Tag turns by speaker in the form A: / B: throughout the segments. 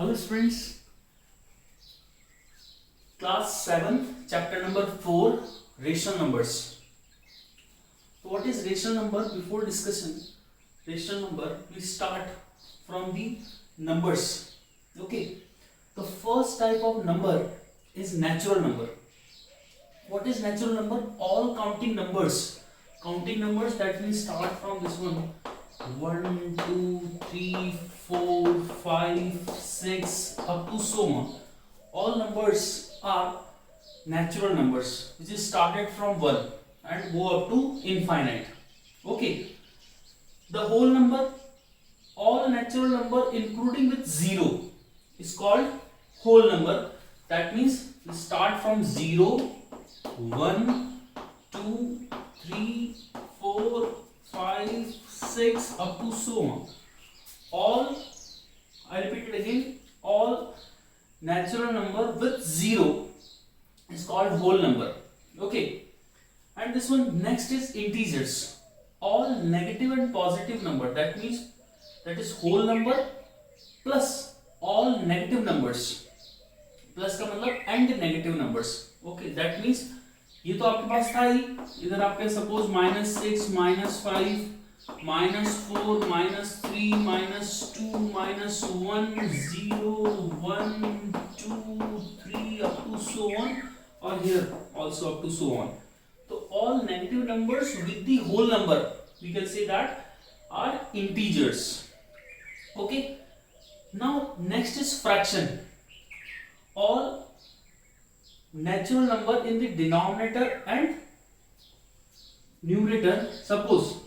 A: Hello students, class 7, chapter number 4, rational numbers. So what is rational number? Before discussion rational number, we start from the numbers. Okay, the first type of number is natural number. What is natural number? All counting numbers. Counting numbers, that means start from this one. 1, 2, 3, 4, 5, 6 up to so on. All numbers are natural numbers which is started from 1 and go up to infinite. Okay, the whole number, all natural number including with 0 is called whole number. That means we start from 0, 1, 2, 3, 4, 5, 6 up to so on. All, I repeat it again, all natural number with 0 is called whole number. Okay, and this one next is integers. All negative and positive number, that means that is whole number plus all negative numbers. Plus का मतलब and negative numbers. Okay, that means ये तो आपके पास था ही. इधर आपके suppose -6, -5, -4, -3, -2, -1, 0, 1, 2, 3 up to so on, or here also up to so on. So all negative numbers with the whole number, we can say that are integers. Okay, now next is fraction. All natural number in the denominator and numerator. Suppose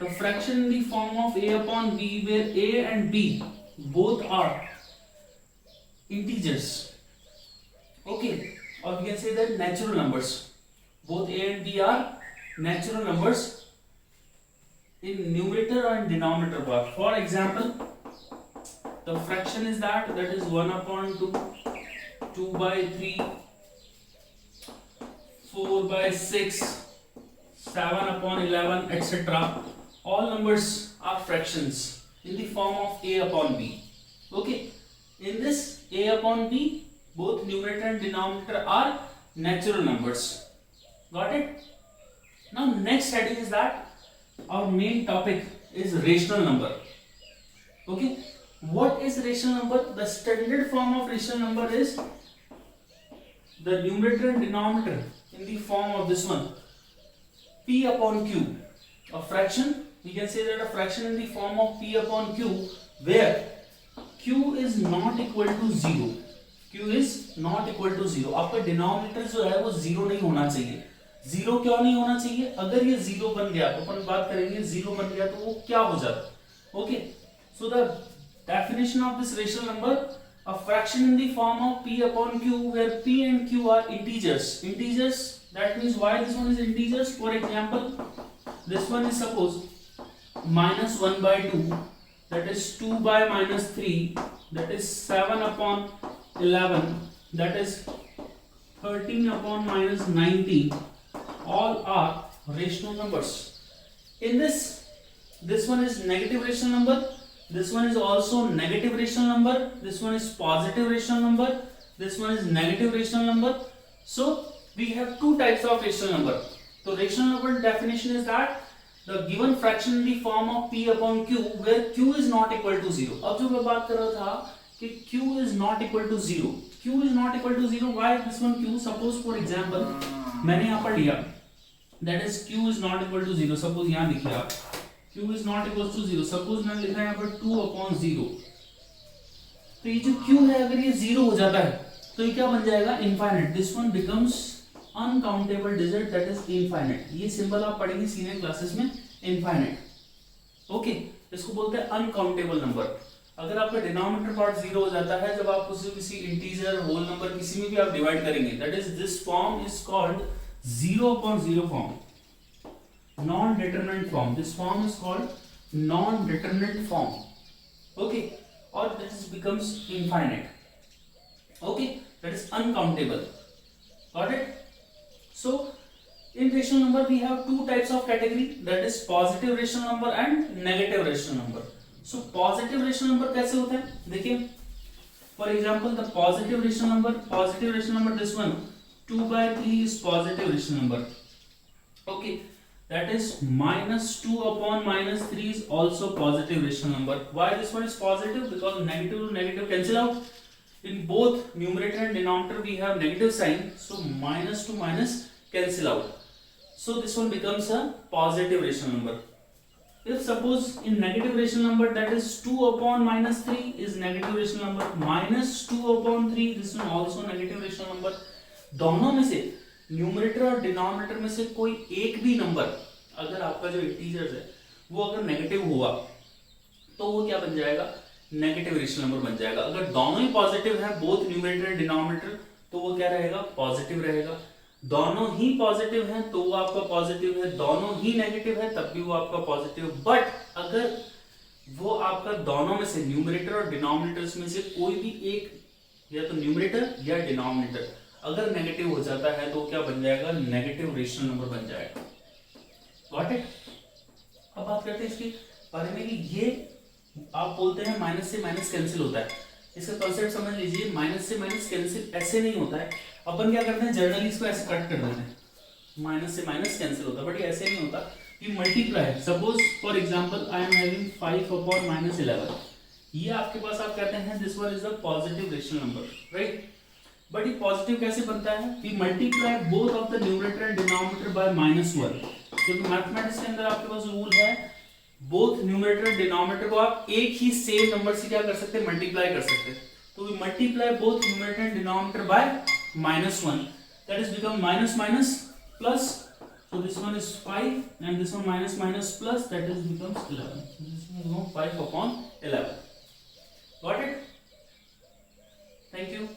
A: the fraction in the form of a upon b, where a and b both are integers. Okay, or we can say that natural numbers. Both a and b are natural numbers in numerator and denominator part. For example, the fraction is that is 1 upon 2, 2 by 3, 4 by 6, 7 upon 11, etc. All numbers are fractions in the form of a upon b. Okay, in this a upon b, both numerator and denominator are natural numbers. Got it? Now next heading is that our main topic is rational number. Okay, what is rational number? The standard form of rational number is the numerator and denominator in the form of this one, p upon q. A fraction, we can say that a fraction in the form of p upon q, where q is not equal to 0. q is not equal to 0. आपका denominator जो है वो 0 नहीं होना चाहिए. 0 क्यों नहीं होना चाहिए? अगर ये 0 बन गया तो अपन बात करेंगे 0 बन गया तो वो क्या हो जाता. Okay, so the definition of this rational number, a fraction in the form of p upon q, where p and q are integers. Integers, that means why this one is integers? For example, this one is suppose -1 by 2, that is 2 by -3, that is 7 upon 11, that is 13 upon -19. All are rational numbers. In this one is negative rational number. This one is also negative rational number. This one is positive rational number. This one is negative rational number. So we have two types of rational number. So rational number definition is that the given fraction in the form of p upon q, where q is not equal to 0. अब जो मैं बात कर रहा था कि q is not equal to 0. q is not equal to 0. Why this one q? Suppose for example मैंने यहाँ पर लिया, that is q is not equal to 0. Suppose यहाँ लिखिए आप q is not equal to 0. Suppose मैंने लिखा है यहाँ पर 2 upon 0. तो ये जो q है अगर ये 0 हो जाता है तो ये क्या बन जाएगा? Infinite. This one becomes uncountable digit, that is infinite. ये सिंबल आप पढ़ेंगे सीनियर क्लासेस में, इनफाइनाइट. ओके, इसको बोलते हैं अनकाउंटेबल नंबर. अगर आपका डिनोमिनेटर पार्ट 0 हो जाता है, जब आप उसे किसी इंटीजर, होल नंबर किसी में भी आप डिवाइड करेंगे, that is this form is called 0 upon 0 form. Non-determinant form. This form is called non-determinant form. Okay, or this becomes infinite. Okay, that is uncountable. Got it? So in rational number we have two types of category, that is positive rational number and negative rational number. So positive rational number कैसे होता है? देखिए For example, the positive rational number, this one 2 by 3 is positive rational number. Okay, that is minus 2 upon minus 3 is also positive rational number. Why this one is positive? Because negative to negative cancel out. In both numerator and denominator we have negative sign, so minus to minus cancel out. So this one becomes a positive rational number. If suppose in negative rational number, that is 2 upon minus 3 is negative rational number, minus 2 upon 3 this one also negative rational number. दोनों में से numerator और denominator में से कोई एक भी number अगर आपका जो इंटीजर्स है वो अगर नेगेटिव हुआ तो वो क्या बन जाएगा, नेगेटिव रेशनल नंबर बन जाएगा. अगर दोनों ही पॉजिटिव है, बोथ न्यूमरेटर एंड डिनोमिनेटर, तो वो क्या रहेगा, पॉजिटिव रहेगा. दोनों ही पॉजिटिव हैं तो वो आपका पॉजिटिव है, दोनों ही नेगेटिव है तब भी वो आपका पॉजिटिव. बट अगर वो आपका दोनों में से न्यूमरेटर और डिनोमिनेटर्स में से कोई भी एक, या तो न्यूमरेटर या डिनोमिनेटर अगर नेगेटिव हो जाता है तो क्या बन जाएगा, नेगेटिव रेशनल नंबर बन जाएगा. Got it. अब बात करते हैं इसके बारे में कि ये आप बोलते हैं माइनस से माइनस कैंसिल होता है. इसका कॉन्सेप्ट समझ लीजिए, माइनस से माइनस कैंसिल ऐसे नहीं होता है. अपन क्या करते हैं, जर्नली इसको ऐसे कट कर देते हैं, माइनस से माइनस कैंसिल होता है. बट ये ऐसे नहीं होता, ये multiply. Suppose for example I am having 5 upon minus 11. ये आपके पास आप कहते हैं this one is a positive rational number, right. But ये पॉजिटिव कैसे बनता है, we multiply both of the numerator and denominator by -1. क्योंकि मैथमेटिक्स के अंदर आपके पास रूल है, बोथ न्यूमरेटर एंड डिनोमिनेटर को आप एक ही सेम नंबर से क्या कर सकते हैं, मल्टीप्लाई कर सकते हैं. तो we multiply both numerator and denominator by -1. That is become minus minus plus. So this one is 5 and this one minus minus plus, that is becomes 11. So this one is 5 upon 11. Got it? Thank you.